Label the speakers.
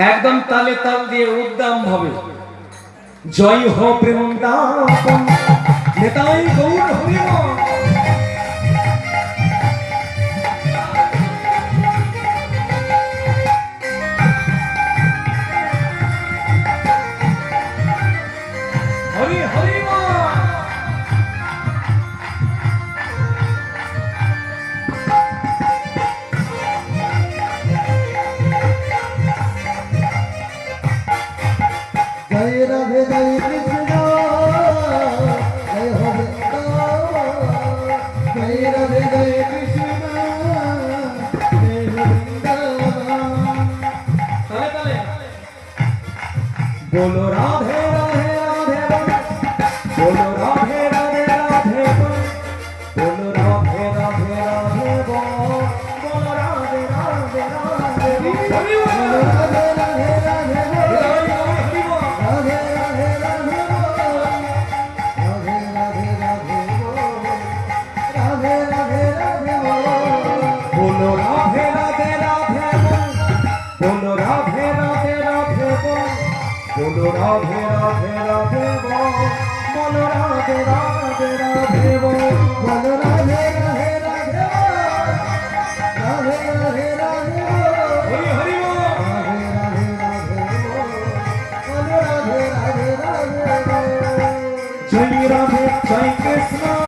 Speaker 1: একদম তালে তাল দিয়ে উদ্দাম হবে। জয় হো বৃন্দাবন নেতাই গৌর হরিবল। হরি হরি
Speaker 2: जय राधे जय कृष्ण जय हो वृंदावन जय राधे जय कृष्ण जय हो वृंदावन
Speaker 1: ताले ताले बोलो राधे राधे राधे बोलो राधे राधे राधे बोलो राधे राधे राधे बोलो राधे राधे राधे
Speaker 2: राधे राधे राधे राधे
Speaker 1: बोलो राधे राधे राधे बोलो राधे राधे राधे बोलो राधे राधे राधे बोलो राधे राधे राधे
Speaker 2: बोलो राधे